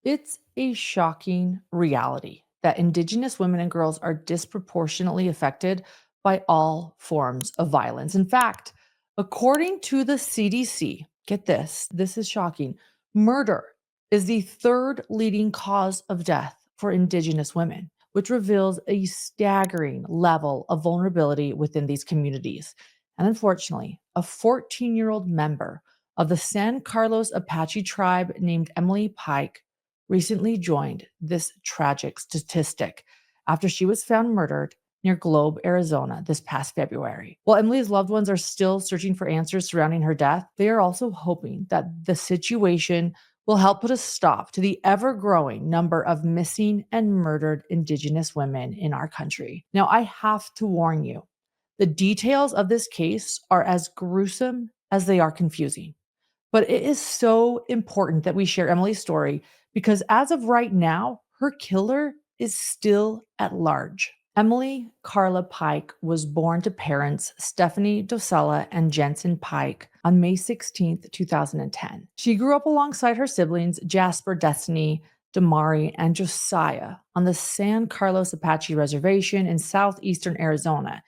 It's a shocking reality that Indigenous women and girls are disproportionately affected by all forms of violence. In fact, according to the CDC, get this, this is shocking. Murder is the third leading cause of death for Indigenous women, which reveals a staggering level of vulnerability within these communities. And unfortunately, a 14-year-old member of the San Carlos Apache tribe named Emily Pike recently joined this tragic statistic after she was found murdered near Globe, Arizona this past February. While Emily's loved ones are still searching for answers surrounding her death, they are also hoping that the situation will help put a stop to the ever growing number of missing and murdered Indigenous women in our country. Now, I have to warn you, the details of this case are as gruesome as they are confusing. But it is so important that we share Emily's story because as of right now, her killer is still at large. Emily Carla Pike was born to parents Stephanie Dosella and Jensen Pike on May 16th, 2010. She grew up alongside her siblings Jasper, Destiny, Damari, and Josiah on the San Carlos Apache Reservation in southeastern Arizona.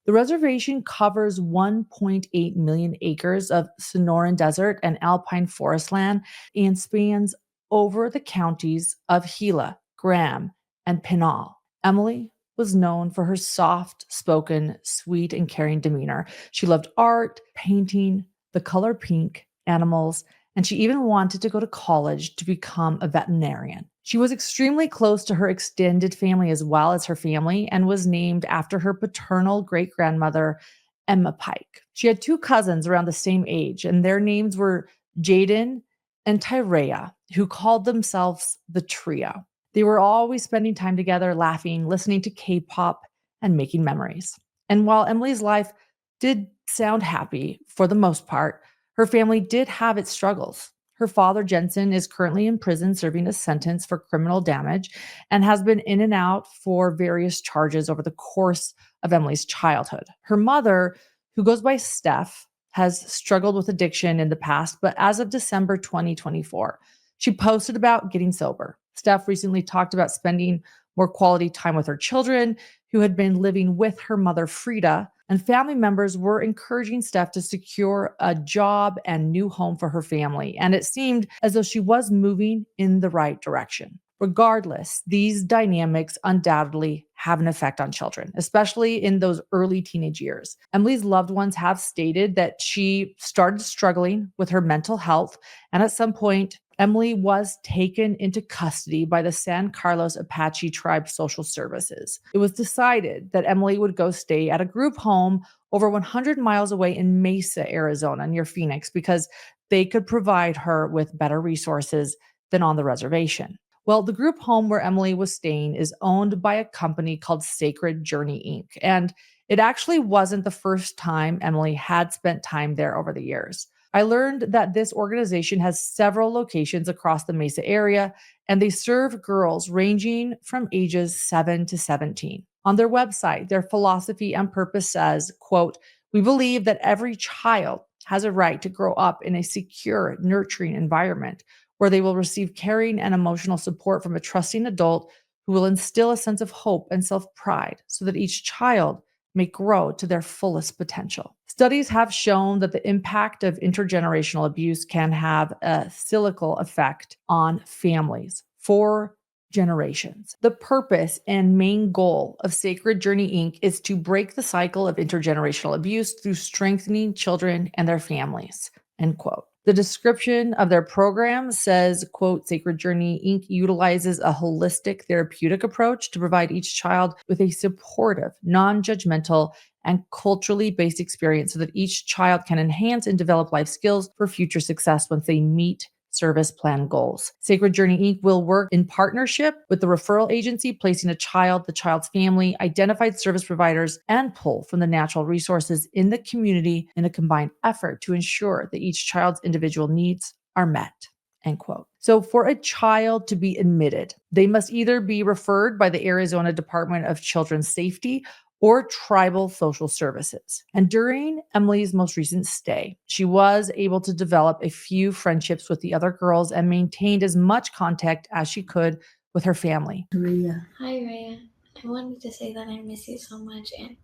The reservation covers 1.8 million acres of Sonoran desert and alpine forest land and spans over the counties of Gila, Graham, and Pinal. Emily was known for her soft spoken, sweet, and caring demeanor. She loved art, painting, the color pink, animals, and she even wanted to go to college to become a veterinarian. She was extremely close to her extended family as well as her family and was named after her paternal great grandmother, Emma Pike. She had two cousins around the same age, and their names were Jaden and Tyrea, who called themselves the Trio. They were always spending time together, laughing, listening to K pop, and making memories. And while Emily's life did sound happy for the most part, her family did have its struggles. Her father, Jensen, is currently in prison serving a sentence for criminal damage and has been in and out for various charges over the course of Emily's childhood. Her mother, who goes by Steph, has struggled with addiction in the past, but as of December 2024, she posted about getting sober. Steph recently talked about spending more quality time with her children, who had been living with her mother, Frida, and family members were encouraging Steph to secure a job and new home for her family. And it seemed as though she was moving in the right direction. Regardless, these dynamics undoubtedly have an effect on children, especially in those early teenage years. Emily's loved ones have stated that she started struggling with her mental health, and at some point, Emily was taken into custody by the San Carlos Apache Tribe Social Services. It was decided that Emily would go stay at a group home over 100 miles away in Mesa, Arizona, near Phoenix, because they could provide her with better resources than on the reservation. Well, the group home where Emily was staying is owned by a company called Sacred Journey Inc. And it actually wasn't the first time Emily had spent time there over the years. I learned that this organization has several locations across the Mesa area, and they serve girls ranging from ages 7 to 17. On their website, their philosophy and purpose says, quote, "We believe that every child has a right to grow up in a secure, nurturing environment where they will receive caring and emotional support from a trusting adult who will instill a sense of hope and self-pride so that each child may grow to their fullest potential." Studies have shown that the impact of intergenerational abuse can have a cyclical effect on families for generations. The purpose and main goal of Sacred Journey Inc. is to break the cycle of intergenerational abuse through strengthening children and their families, end quote. The description of their program says, quote, "Sacred Journey Inc. utilizes a holistic therapeutic approach to provide each child with a supportive, non-judgmental, and culturally based experience so that each child can enhance and develop life skills for future success once they meet service plan goals. Sacred Journey Inc. will work in partnership with the referral agency, placing a child, the child's family, identified service providers, and pull from the natural resources in the community in a combined effort to ensure that each child's individual needs are met." End quote. So for a child to be admitted, they must either be referred by the Arizona Department of Children's Safety or tribal social services. And during Emily's most recent stay, she was able to develop a few friendships with the other girls and maintained as much contact as she could with her family. Rhea. Hi, Rhea. I wanted to say that I miss you so much, and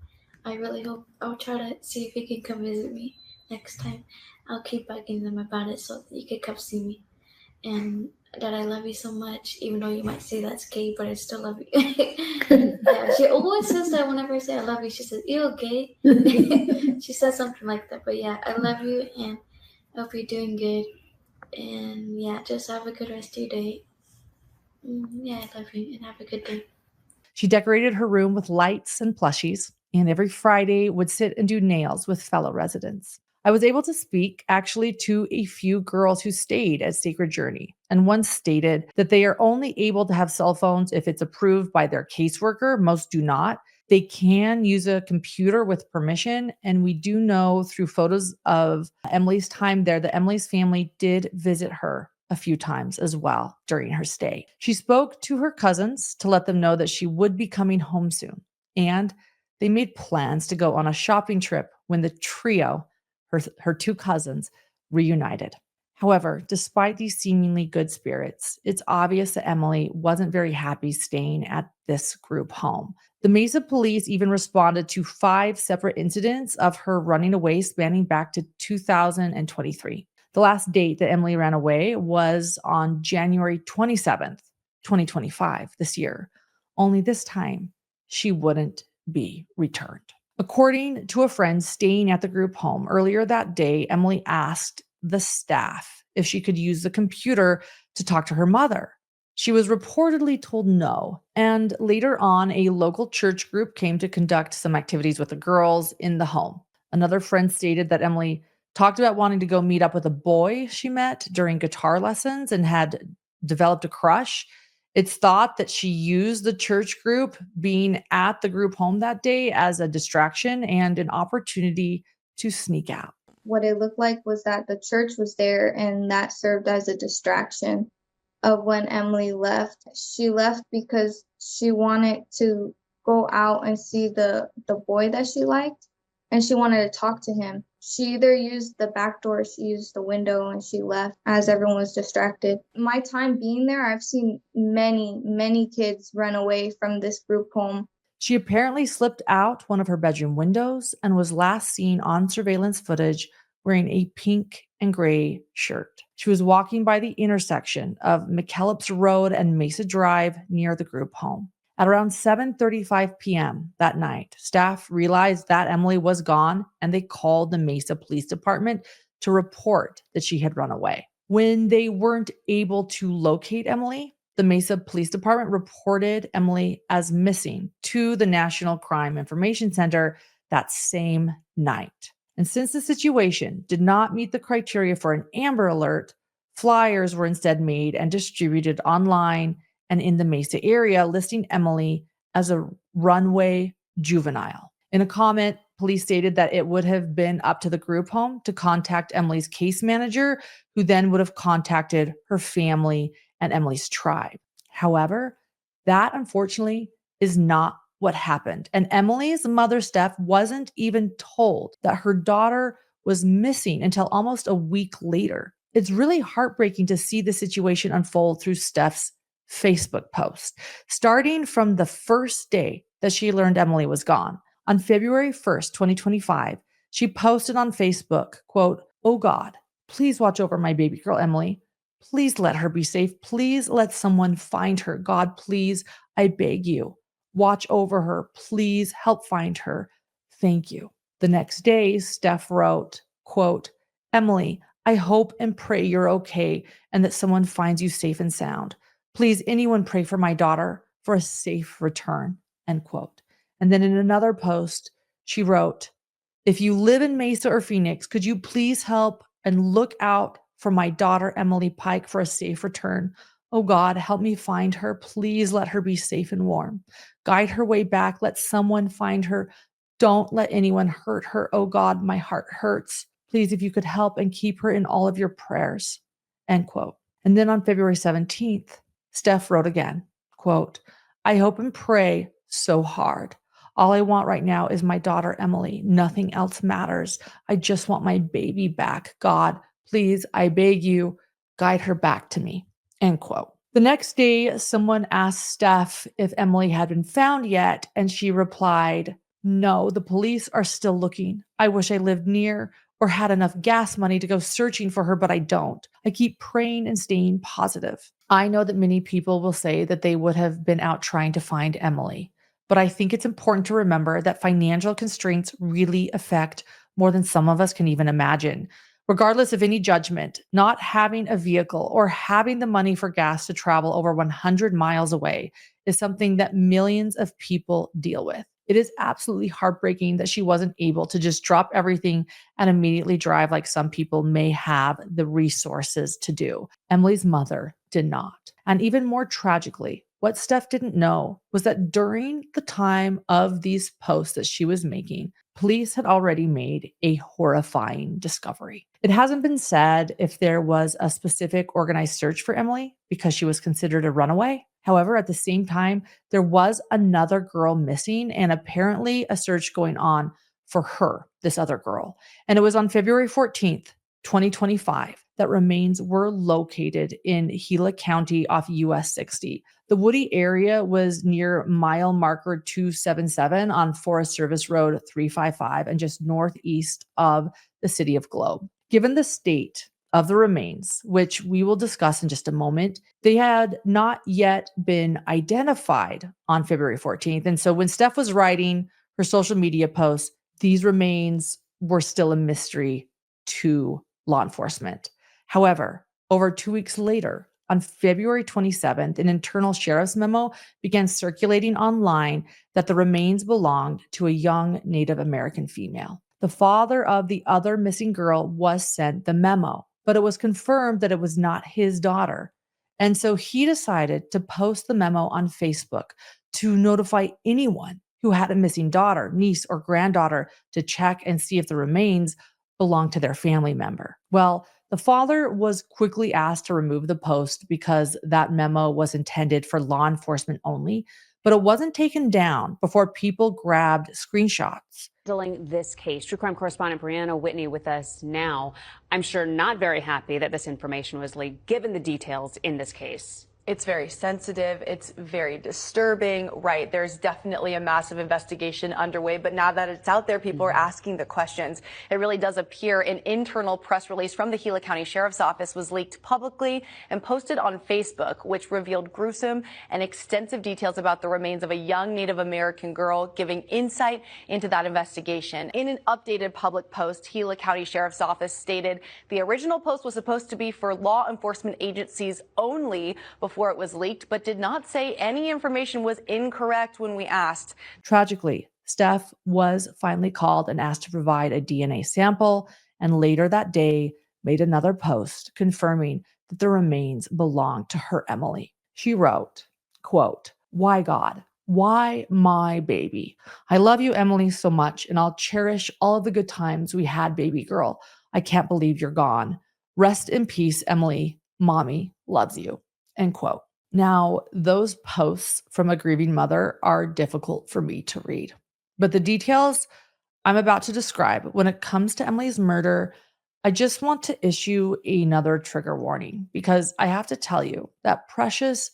I really hope I'll try to see if you can come visit me next time. I'll keep bugging them about it so that you can come see me. And that I love you so much, even though you might say that's gay, but I still love you. Yeah, she always says that whenever I say I love you. She says, "Ew, gay." She says something like that. But yeah, I love you, and I hope you're doing good. And yeah, just have a good rest of your day. Yeah, I love you, and have a good day. She decorated her room with lights and plushies, and every Friday would sit and do nails with fellow residents. I was able to speak actually to a few girls who stayed at Sacred Journey, and one stated that they are only able to have cell phones if it's approved by their caseworker. Most do not. They can use a computer with permission, and we do know through photos of Emily's time there that Emily's family did visit her a few times as well during her stay. She spoke to her cousins to let them know that she would be coming home soon, and they made plans to go on a shopping trip when the trio, her two cousins, reunited. However, despite these seemingly good spirits, it's obvious that Emily wasn't very happy staying at this group home. The Mesa police even responded to 5 separate incidents of her running away spanning back to 2023. The last date that Emily ran away was on January 27th, 2025, this year. Only this time, she wouldn't be returned. According to a friend staying at the group home earlier that day, Emily asked the staff if she could use the computer to talk to her mother. She was reportedly told no, and later on, a local church group came to conduct some activities with the girls in the home. Another friend stated that Emily talked about wanting to go meet up with a boy she met during guitar lessons and had developed a crush. It's thought that she used the church group being at the group home that day as a distraction and an opportunity to sneak out. What it looked like was that the church was there and that served as a distraction of when Emily left. She left because she wanted to go out and see the boy that she liked, and she wanted to talk to him. She either used the back door, she used the window, and she left as everyone was distracted. My time being there, I've seen many kids run away from this group home. She apparently slipped out one of her bedroom windows and was last seen on surveillance footage wearing a pink and gray shirt. She was walking by the intersection of McKellips Road and Mesa Drive near the group home. At around 7:35 p.m. that night, staff realized that Emily was gone and they called the Mesa Police Department to report that she had run away. When they weren't able to locate Emily, the Mesa Police Department reported Emily as missing to the National Crime Information Center that same night. And since the situation did not meet the criteria for an Amber Alert, flyers were instead made and distributed online and in the Mesa area, listing Emily as a runaway juvenile. In a comment, police stated that it would have been up to the group home to contact Emily's case manager, who then would have contacted her family and Emily's tribe. However, that unfortunately is not what happened. And Emily's mother, Steph, wasn't even told that her daughter was missing until almost a week later. It's really heartbreaking to see the situation unfold through Steph's Facebook post, starting from the first day that she learned Emily was gone. On February 1st, 2025, she posted on Facebook, quote, "Oh God, please watch over my baby girl, Emily. Please let her be safe. Please let someone find her. God, please, I beg you. Watch over her. Please help find her. Thank you." The next day, Steph wrote, quote, "Emily, I hope and pray you're okay and that someone finds you safe and sound. Please, anyone pray for my daughter for a safe return," end quote. And then in another post, she wrote, "If you live in Mesa or Phoenix, could you please help and look out for my daughter, Emily Pike, for a safe return? Oh God, help me find her. Please let her be safe and warm. Guide her way back. Let someone find her. Don't let anyone hurt her. Oh God, my heart hurts. Please, if you could help and keep her in all of your prayers," end quote. And then on February 17th, Steph wrote again, quote, "I hope and pray so hard. All I want right now is my daughter, Emily. Nothing else matters. I just want my baby back. God, please, I beg you, guide her back to me." End quote. The next day, someone asked Steph if Emily had been found yet, and she replied, "No, the police are still looking. I wish I lived near or had enough gas money to go searching for her, but I don't. I keep praying and staying positive." I know that many people will say that they would have been out trying to find Emily, but I think it's important to remember that financial constraints really affect more than some of us can even imagine. Regardless of any judgment, not having a vehicle or having the money for gas to travel over 100 miles away is something that millions of people deal with. It is absolutely heartbreaking that she wasn't able to just drop everything and immediately drive like some people may have the resources to do. Emily's mother did not. And even more tragically, what Steph didn't know was that during the time of these posts that she was making, police had already made a horrifying discovery. It hasn't been said if there was a specific organized search for Emily because she was considered a runaway. However, at the same time, there was another girl missing and apparently a search going on for her, this other girl. And it was on February 14th, 2025, that remains were located in Gila County off US 60. The woody area was near mile marker 277 on Forest Service Road 355 and just northeast of the city of Globe. Given the state of the remains, which we will discuss in just a moment, they had not yet been identified on February 14th. And so when Steph was writing her social media posts, these remains were still a mystery to law enforcement. However, over 2 weeks later, on February 27th, an internal sheriff's memo began circulating online that the remains belonged to a young Native American female. The father of the other missing girl was sent the memo, but it was confirmed that it was not his daughter. And so he decided to post the memo on Facebook to notify anyone who had a missing daughter, niece, or granddaughter to check and see if the remains belonged to their family member. Well, the father was quickly asked to remove the post because that memo was intended for law enforcement only, but it wasn't taken down before people grabbed screenshots. Handling this case. True crime correspondent Brianna Whitney with us now. I'm sure not very happy that this information was leaked, given the details in this case. It's very sensitive. It's very disturbing, right? There's definitely a massive investigation underway, but now that it's out there, people are asking the questions. It really does appear an internal press release from the Gila County Sheriff's Office was leaked publicly and posted on Facebook, which revealed gruesome and extensive details about the remains of a young Native American girl, giving insight into that investigation. In an updated public post, Gila County Sheriff's Office stated the original post was supposed to be for law enforcement agencies only before it was leaked, but did not say any information was incorrect when we asked. Tragically, Steph was finally called and asked to provide a DNA sample, and later that day made another post confirming that the remains belonged to her Emily. She wrote, quote, "Why God? Why my baby? I love you, Emily, so much, and I'll cherish all of the good times we had, baby girl. I can't believe you're gone. Rest in peace, Emily. Mommy loves you." End quote. Now, those posts from a grieving mother are difficult for me to read, but the details I'm about to describe when it comes to Emily's murder, I just want to issue another trigger warning because I have to tell you that precious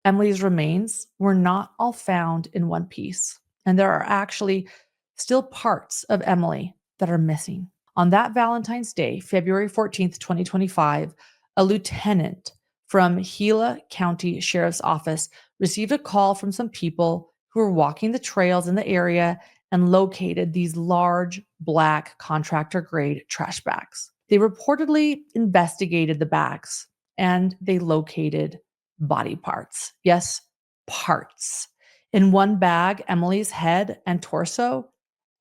Emily's remains were not all found in one piece, and there are actually still parts of Emily that are missing. On that Valentine's Day, February 14th, 2025, a lieutenant from Gila County Sheriff's Office received a call from some people who were walking the trails in the area and located these large black contractor grade trash bags. They reportedly investigated the bags and they located body parts. Yes, parts. In one bag, Emily's head and torso,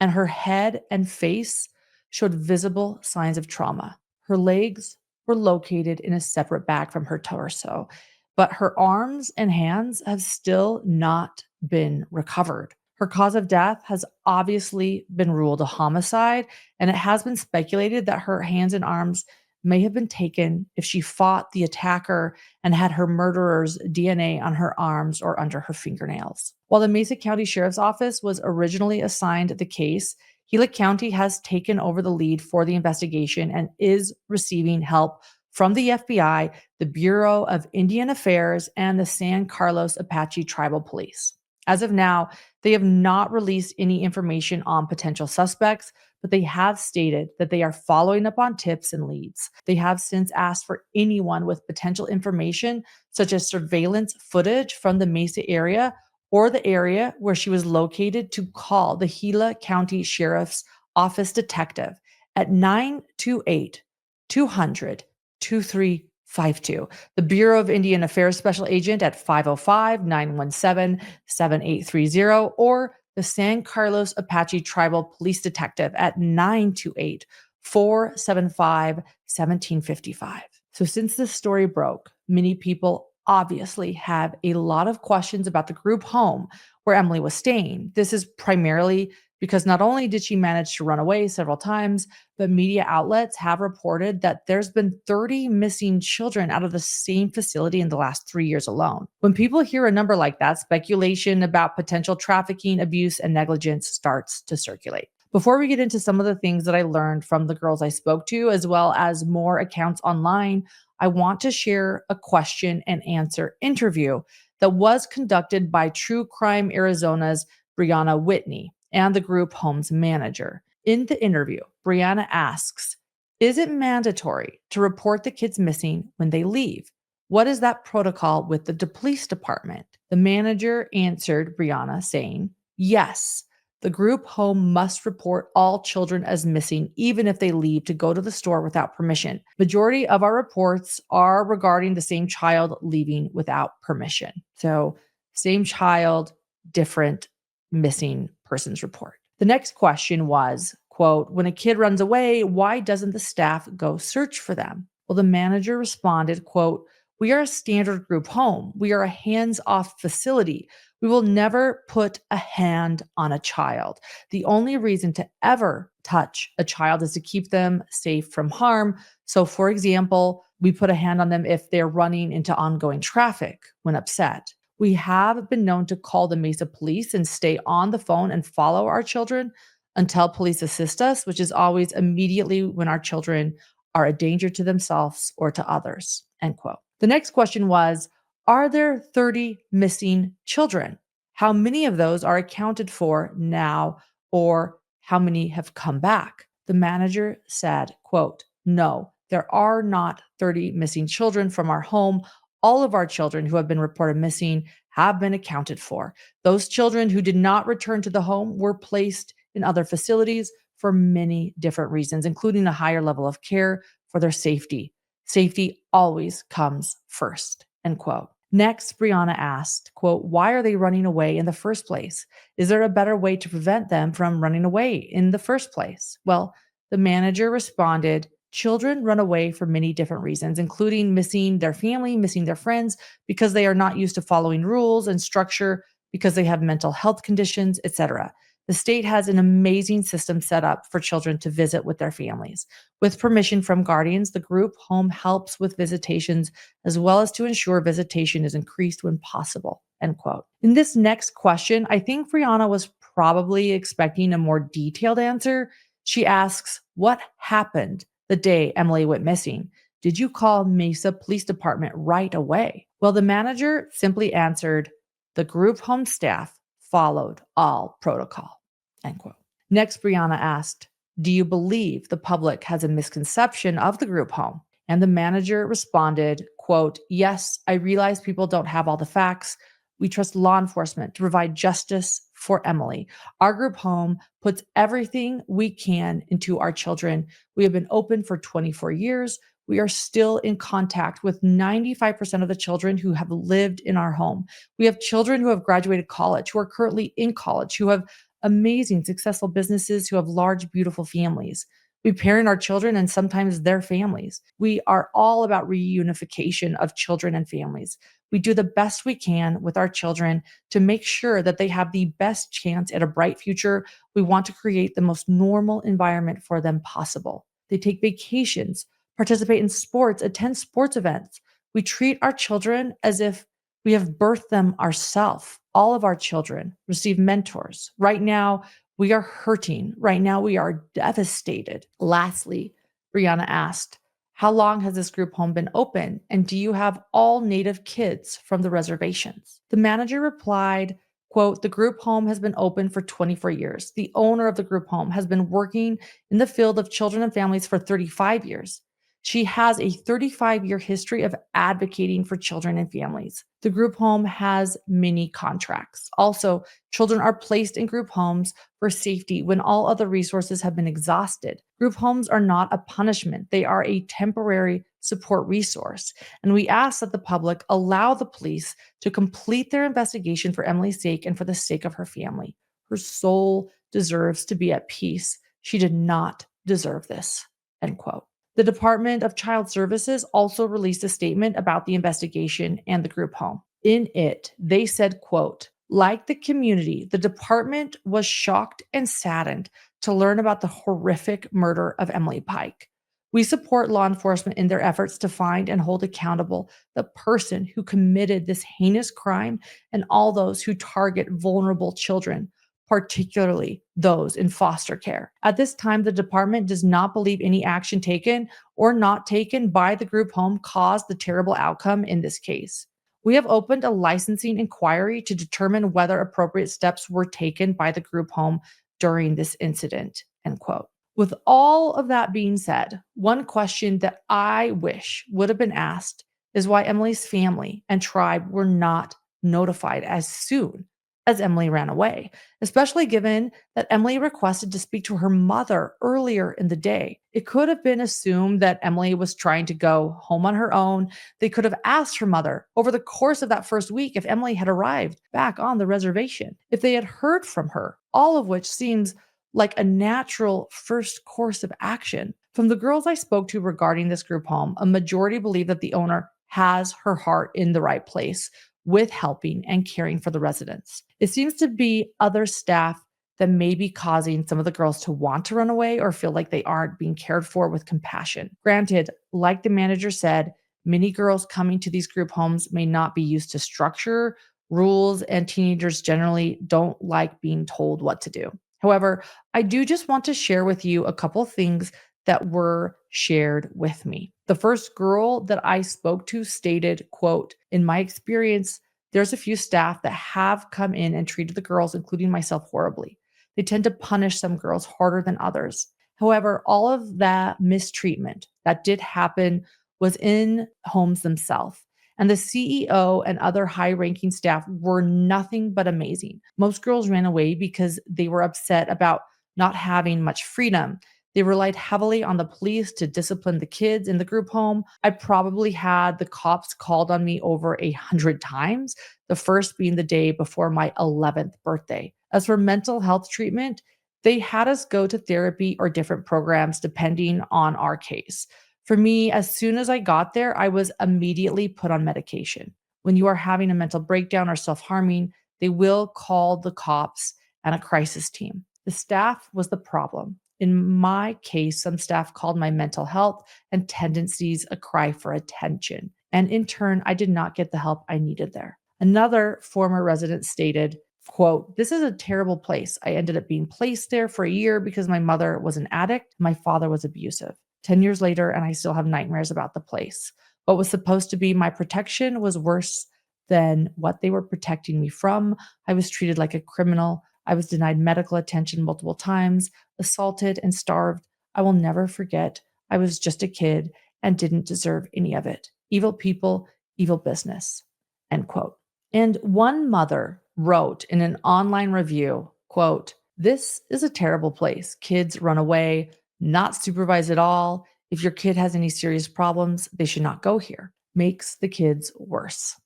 and her head and face showed visible signs of trauma. Her legs were located in a separate bag from her torso, but her arms and hands have still not been recovered. Her cause of death has obviously been ruled a homicide, and it has been speculated that her hands and arms may have been taken if she fought the attacker and had her murderer's DNA on her arms or under her fingernails. While the Mesa County Sheriff's Office was originally assigned the case, Gila County has taken over the lead for the investigation and is receiving help from the FBI, the Bureau of Indian Affairs, and the San Carlos Apache Tribal Police. As of now, they have not released any information on potential suspects, but they have stated that they are following up on tips and leads. They have since asked for anyone with potential information, such as surveillance footage from the Mesa area or the area where she was located, to call the Gila County Sheriff's Office detective at 928 200 2352. The Bureau of Indian Affairs Special Agent at 505-917-7830, or the San Carlos Apache Tribal Police Detective at 928-475-1755. So since this story broke, many people obviously have a lot of questions about the group home where Emily was staying. This is primarily because not only did she manage to run away several times, but media outlets have reported that there's been 30 missing children out of the same facility in the last 3 years alone. When people hear a number like that, speculation about potential trafficking, abuse, and negligence starts to circulate. Before we get into some of the things that I learned from the girls I spoke to, as well as more accounts online, I want to share a question and answer interview that was conducted by True Crime Arizona's Brianna Whitney and the group home's manager. In the interview, Brianna asks, is it mandatory to report the kids missing when they leave? What is that protocol with the police department? The manager answered Brianna saying, yes, the group home must report all children as missing, even if they leave to go to the store without permission. Majority of our reports are regarding the same child leaving without permission. So same child, different missing persons report. The next question was, quote, when a kid runs away, why doesn't the staff go search for them? Well, the manager responded, quote, we are a standard group home. We are a hands-off facility. We will never put a hand on a child. The only reason to ever touch a child is to keep them safe from harm. So, for example, we put a hand on them if they're running into ongoing traffic when upset. We have been known to call the Mesa police and stay on the phone and follow our children until police assist us, which is always immediately when our children are a danger to themselves or to others, end quote. The next question was, are there 30 missing children? How many of those are accounted for now, or how many have come back? The manager said, quote, no, there are not 30 missing children from our home. All of our children who have been reported missing have been accounted for. Those children who did not return to the home were placed in other facilities for many different reasons, including a higher level of care for their safety. Safety always comes first, end quote. Next, Brianna asked, quote, why are they running away in the first place? Is there a better way to prevent them from running away in the first place? Well, the manager responded, children run away for many different reasons, including missing their family, missing their friends, because they are not used to following rules and structure, because they have mental health conditions, etc. The state has an amazing system set up for children to visit with their families. With permission from guardians, the group home helps with visitations as well as to ensure visitation is increased when possible, end quote. In this next question, I think Brianna was probably expecting a more detailed answer. She asks, what happened the day Emily went missing? Did you call Mesa Police Department right away? Well, the manager simply answered, the group home staff followed all protocol, end quote. Next, Brianna asked, do you believe the public has a misconception of the group home? And the manager responded, quote, yes, I realize people don't have all the facts. We trust law enforcement to provide justice for Emily. Our group home puts everything we can into our children. We have been open for 24 years. We are still in contact with 95% of the children who have lived in our home. We have children who have graduated college, who are currently in college, who have amazing, successful businesses, who have large, beautiful families. We parent our children and sometimes their families. We are all about reunification of children and families. We do the best we can with our children to make sure that they have the best chance at a bright future. We want to create the most normal environment for them possible. They take vacations, participate in sports, attend sports events. We treat our children as if we have birthed them ourselves. All of our children receive mentors. Right now, we are hurting. Right now, we are devastated. Lastly, Brianna asked, how long has this group home been open? And do you have all Native kids from the reservations? The manager replied, quote, the group home has been open for 24 years. The owner of the group home has been working in the field of children and families for 35 years. She has a 35-year history of advocating for children and families. The group home has many contracts. Also, children are placed in group homes for safety when all other resources have been exhausted. Group homes are not a punishment. They are a temporary support resource. And we ask that the public allow the police to complete their investigation for Emily's sake and for the sake of her family. Her soul deserves to be at peace. She did not deserve this, end quote. The Department of Child Services also released a statement about the investigation and the group home. In it, they said, quote, like the community, the department was shocked and saddened to learn about the horrific murder of Emily Pike. We support law enforcement in their efforts to find and hold accountable the person who committed this heinous crime and all those who target vulnerable children, particularly those in foster care. At this time, the department does not believe any action taken or not taken by the group home caused the terrible outcome in this case. We have opened a licensing inquiry to determine whether appropriate steps were taken by the group home during this incident, end quote. With all of that being said, one question that I wish would have been asked is why Emily's family and tribe were not notified as soon as Emily ran away, especially given that Emily requested to speak to her mother earlier in the day. It could have been assumed that Emily was trying to go home on her own. They could have asked her mother over the course of that first week if Emily had arrived back on the reservation, if they had heard from her, all of which seems like a natural first course of action. From the girls I spoke to regarding this group home, a majority believe that the owner has her heart in the right place with helping and caring for the residents. It seems to be other staff that may be causing some of the girls to want to run away or feel like they aren't being cared for with compassion. Granted, like the manager said, many girls coming to these group homes may not be used to structure, rules, and teenagers generally don't like being told what to do. However, I do just want to share with you a couple things that were shared with me. The first girl that I spoke to stated, quote, in my experience, there's a few staff that have come in and treated the girls, including myself, horribly. They tend to punish some girls harder than others. However, all of that mistreatment that did happen was in homes themselves. And the CEO and other high-ranking staff were nothing but amazing. Most girls ran away because they were upset about not having much freedom. They relied heavily on the police to discipline the kids in the group home. I probably had the cops called on me over 100 times, the first being the day before my 11th birthday. As for mental health treatment, they had us go to therapy or different programs depending on our case. For me, as soon as I got there, I was immediately put on medication. When you are having a mental breakdown or self-harming, they will call the cops and a crisis team. The staff was the problem. In my case, some staff called my mental health and tendencies a cry for attention. And in turn, I did not get the help I needed there. Another former resident stated, quote, this is a terrible place. I ended up being placed there for a year because my mother was an addict. My father was abusive. 10 years later, and I still have nightmares about the place. What was supposed to be my protection was worse than what they were protecting me from. I was treated like a criminal. I was denied medical attention multiple times, assaulted and starved. I will never forget. I was just a kid and didn't deserve any of it. Evil people, evil business, end quote. And one mother wrote in an online review, quote, this is a terrible place. Kids run away, not supervised at all. If your kid has any serious problems, they should not go here. Makes the kids worse,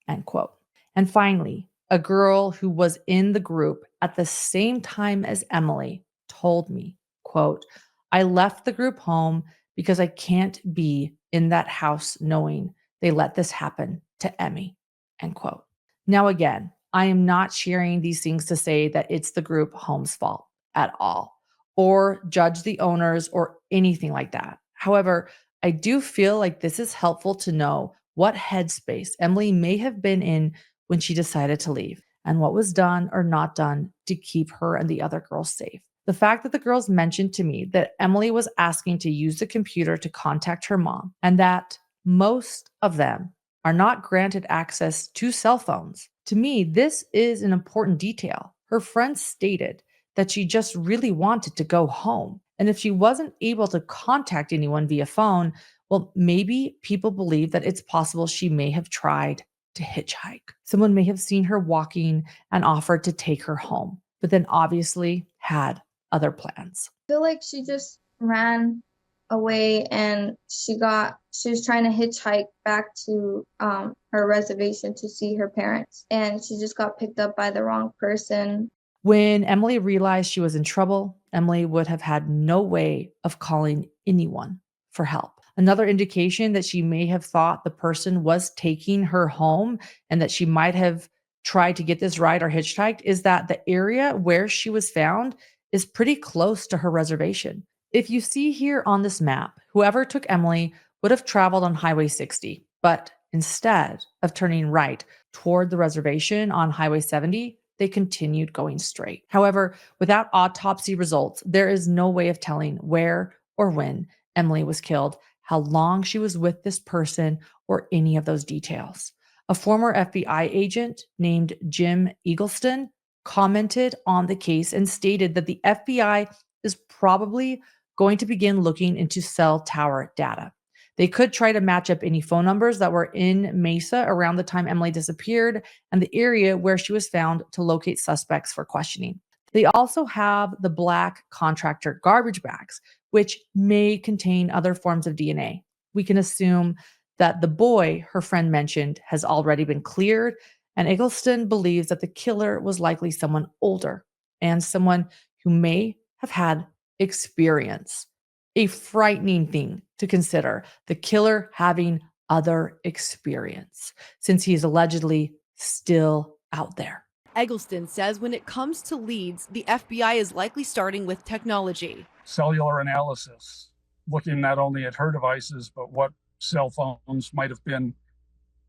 end quote. And finally, a girl who was in the group at the same time as Emily told me, quote, I left the group home because I can't be in that house knowing they let this happen to Emmy, end quote. Now, again, I am not sharing these things to say that it's the group home's fault at all, or judge the owners or anything like that. However, I do feel like this is helpful to know what headspace Emily may have been in when she decided to leave and what was done or not done to keep her and the other girls safe. The fact that the girls mentioned to me that Emily was asking to use the computer to contact her mom and that most of them are not granted access to cell phones. To me, this is an important detail. Her friend stated that she just really wanted to go home. And if she wasn't able to contact anyone via phone, well, maybe people believe that it's possible she may have tried to hitchhike. Someone may have seen her walking and offered to take her home, but then obviously had other plans. I feel like she just ran away and she was trying to hitchhike back to her reservation to see her parents, and she just got picked up by the wrong person. When Emily realized she was in trouble, Emily would have had no way of calling anyone for help. Another indication that she may have thought the person was taking her home and that she might have tried to get this ride or hitchhiked is that the area where she was found is pretty close to her reservation. If you see here on this map, whoever took Emily would have traveled on Highway 60, but instead of turning right toward the reservation on Highway 70, they continued going straight. However, without autopsy results, there is no way of telling where or when Emily was killed, how long she was with this person, or any of those details. A former FBI agent named Jim Eagleston commented on the case and stated that the FBI is probably going to begin looking into cell tower data. They could try to match up any phone numbers that were in Mesa around the time Emily disappeared and the area where she was found to locate suspects for questioning. They also have the black contractor garbage bags, which may contain other forms of DNA. We can assume that the boy her friend mentioned has already been cleared, and Eggleston believes that the killer was likely someone older and someone who may have had experience. A frightening thing to consider, the killer having other experience, since he is allegedly still out there. Eggleston says when it comes to leads, the FBI is likely starting with technology. Cellular analysis, looking not only at her devices, but what cell phones might have been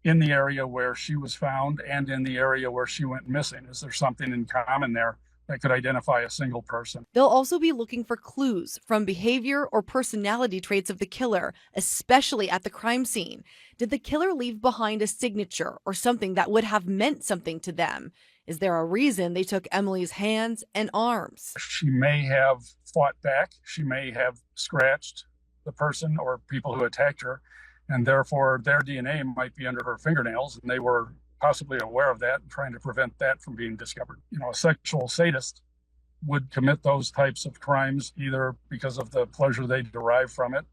in the area where she was found and in the area where she went missing. Is there something in common there that could identify a single person? They'll also be looking for clues from behavior or personality traits of the killer, especially at the crime scene. Did the killer leave behind a signature or something that would have meant something to them? Is there a reason they took Emily's hands and arms? She may have fought back. She may have scratched the person or people who attacked her, and therefore their DNA might be under her fingernails, and they were possibly aware of that and trying to prevent that from being discovered. A sexual sadist would commit those types of crimes either because of the pleasure they derive from it,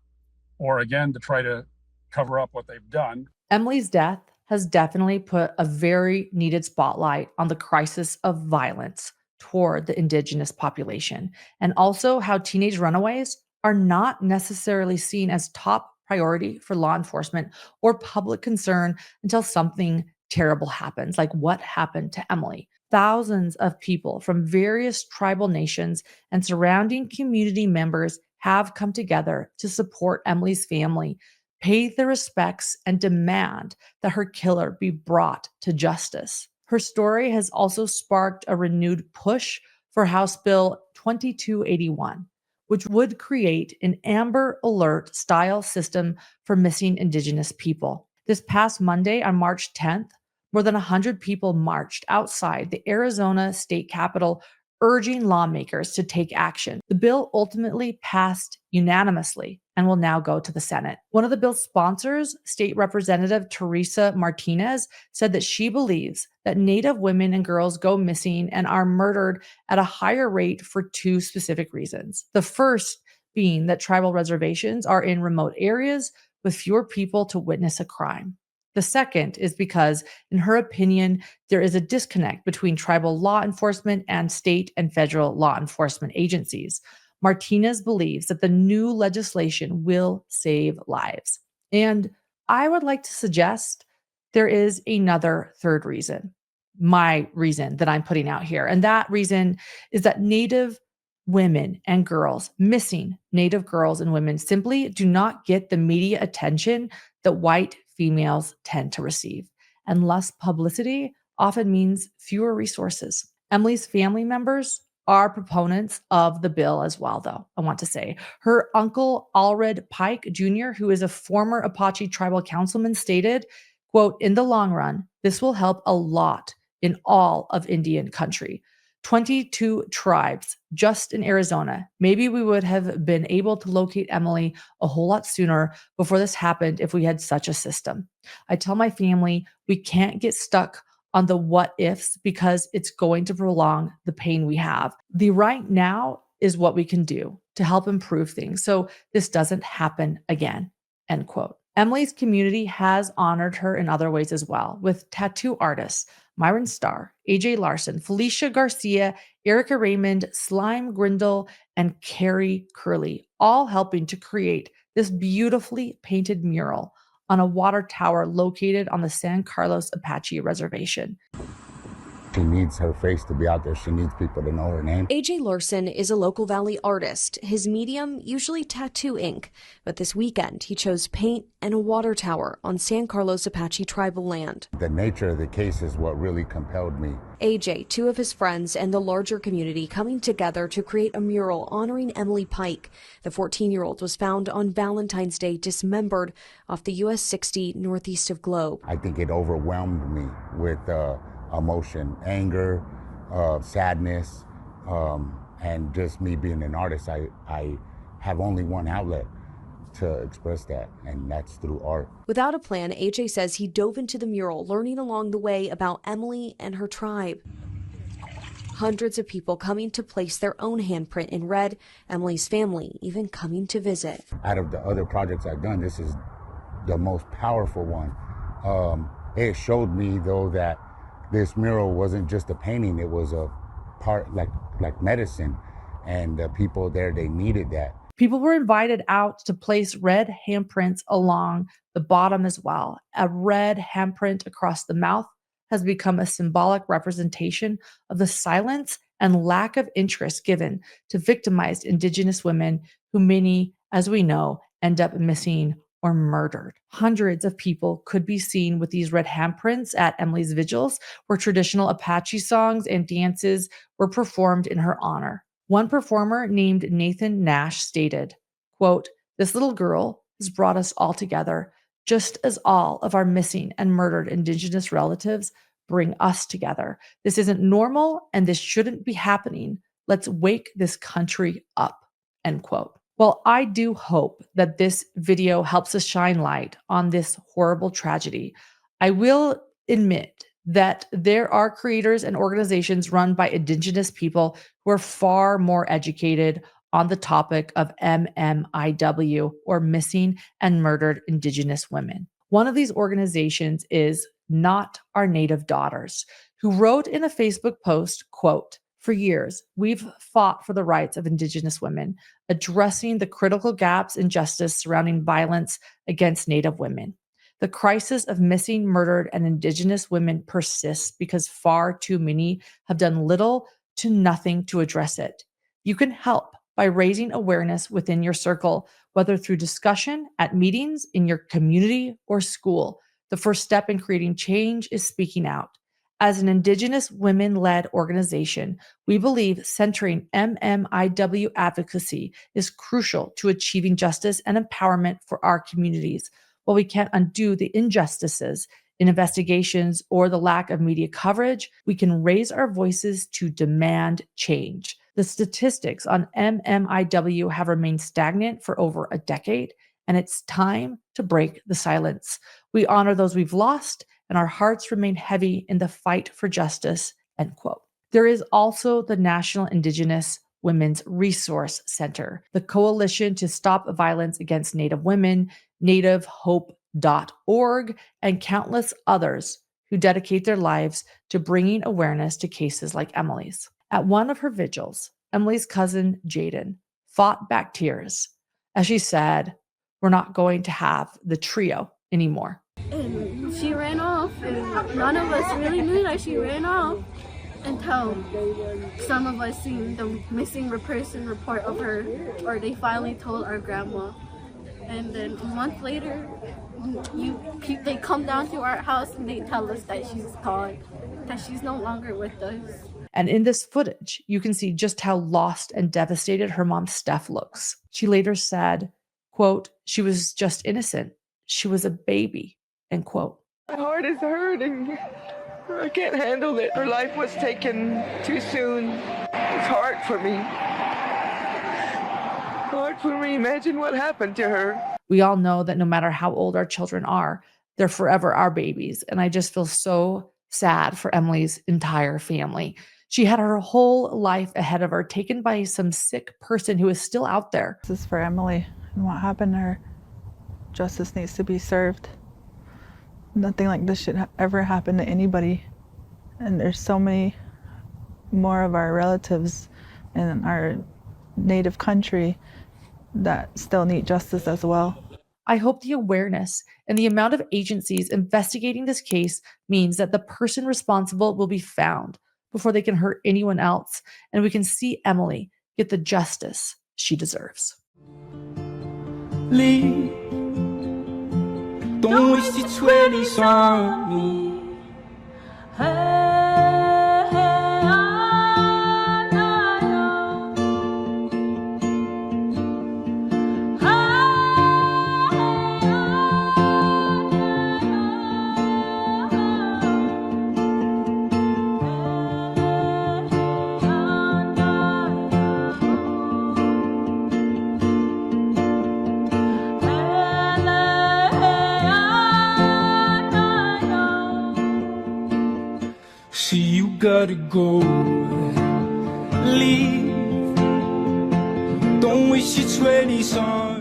or again, to try to cover up what they've done. Emily's death has definitely put a very needed spotlight on the crisis of violence toward the Indigenous population, and also how teenage runaways are not necessarily seen as top priority for law enforcement or public concern until something terrible happens, like what happened to Emily. Thousands of people from various tribal nations and surrounding community members have come together to support Emily's family, pay their respects, and demand that her killer be brought to justice. Her story has also sparked a renewed push for House Bill 2281, which would create an Amber Alert style system for missing Indigenous people. This past Monday, on March 10th, more than 100 people marched outside the Arizona state capitol, urging lawmakers to take action. The bill ultimately passed unanimously and will now go to the Senate. One of the bill's sponsors, State Representative Teresa Martinez, said that she believes that Native women and girls go missing and are murdered at a higher rate for two specific reasons. The first being that tribal reservations are in remote areas with fewer people to witness a crime. The second is because, in her opinion, there is a disconnect between tribal law enforcement and state and federal law enforcement agencies. Martinez believes that the new legislation will save lives. And I would like to suggest there is another third reason, my reason that I'm putting out here. And that reason is that Native women and girls, missing Native girls and women, simply do not get the media attention that white females tend to receive. And less publicity often means fewer resources. Emily's family members are proponents of the bill as well, though, I want to say. Her uncle, Allred Pike Jr., who is a former Apache tribal councilman, stated, quote, "In the long run, this will help a lot in all of Indian country. 22 tribes just in Arizona. Maybe we would have been able to locate Emily a whole lot sooner before this happened if we had such a system. I tell my family we can't get stuck on the what ifs because it's going to prolong the pain we have. The right now is what we can do to help improve things so this doesn't happen again," end quote. Emily's community has honored her in other ways as well, with tattoo artists Myron Starr, AJ Larson, Felicia Garcia, Erica Raymond, Slime Grindle, and Carrie Curley, all helping to create this beautifully painted mural on a water tower located on the San Carlos Apache Reservation. She needs her face to be out there. She needs people to know her name. AJ Larson is a local Valley artist. His medium, usually tattoo ink, but this weekend he chose paint and a water tower on San Carlos Apache tribal land. The nature of the case is what really compelled me. AJ, two of his friends, and the larger community coming together to create a mural honoring Emily Pike. The 14-year-old was found on Valentine's Day dismembered off the US 60 northeast of Globe. I think it overwhelmed me with emotion, anger, sadness, and just me being an artist. I have only one outlet to express that, and that's through art. Without a plan, AJ says he dove into the mural, learning along the way about Emily and her tribe. Hundreds of people coming to place their own handprint in red, Emily's family even coming to visit. Out of the other projects I've done, this is the most powerful one. It showed me, though, that this mural wasn't just a painting, it was a part like medicine, and the people there, they needed that. People were invited out to place red handprints along the bottom as well. A red handprint across the mouth has become a symbolic representation of the silence and lack of interest given to victimized Indigenous women who many, as we know, end up missing or murdered. Hundreds of people could be seen with these red handprints at Emily's vigils, where traditional Apache songs and dances were performed in her honor. One performer named Nathan Nash stated, quote, "This little girl has brought us all together, just as all of our missing and murdered Indigenous relatives bring us together. This isn't normal, and this shouldn't be happening. Let's wake this country up," end quote. Well, I do hope that this video helps us shine light on this horrible tragedy. I will admit that there are creators and organizations run by Indigenous people who are far more educated on the topic of MMIW, or missing and murdered Indigenous women. One of these organizations is Not Our Native Daughters, who wrote in a Facebook post, quote, "For years, we've fought for the rights of Indigenous women, addressing the critical gaps in justice surrounding violence against Native women. The crisis of missing, murdered, and Indigenous women persists because far too many have done little to nothing to address it. You can help by raising awareness within your circle, whether through discussion at meetings, in your community, or school. The first step in creating change is speaking out. As an Indigenous women-led organization, we believe centering MMIW advocacy is crucial to achieving justice and empowerment for our communities. While we can't undo the injustices in investigations or the lack of media coverage, we can raise our voices to demand change. The statistics on MMIW have remained stagnant for over a decade, and it's time to break the silence. We honor those we've lost, and our hearts remain heavy in the fight for justice," end quote. There is also the National Indigenous Women's Resource Center, the Coalition to Stop Violence Against Native Women, nativehope.org, and countless others who dedicate their lives to bringing awareness to cases like Emily's. At one of her vigils, Emily's cousin, Jaden, fought back tears as she said, "We're not going to have the trio anymore." And she ran off, and none of us really knew that she ran off. until some of us seen the missing person report of her, or they finally told our grandma. And then a month later, they come down to our house and they tell us that she's gone, that she's no longer with us. And in this footage, you can see just how lost and devastated her mom, Steph, looks. She later said, quote, "She was just innocent. She was a baby," end quote. My heart is hurting. I can't handle it. Her life was taken too soon. It's hard for me. Hard for me. Imagine what happened to her. We all know that no matter how old our children are, they're forever our babies. And I just feel so sad for Emily's entire family. She had her whole life ahead of her, taken by some sick person who is still out there. This is for Emily and what happened to her. Justice needs to be served. Nothing like this should ever happen to anybody. And there's so many more of our relatives in our native country that still need justice as well. I hope the awareness and the amount of agencies investigating this case means that the person responsible will be found before they can hurt anyone else, and we can see Emily get the justice she deserves. Leave. Don't waste your 20s on me. Hey, hey, I know. See, you gotta go. Leave. Don't waste your 20s on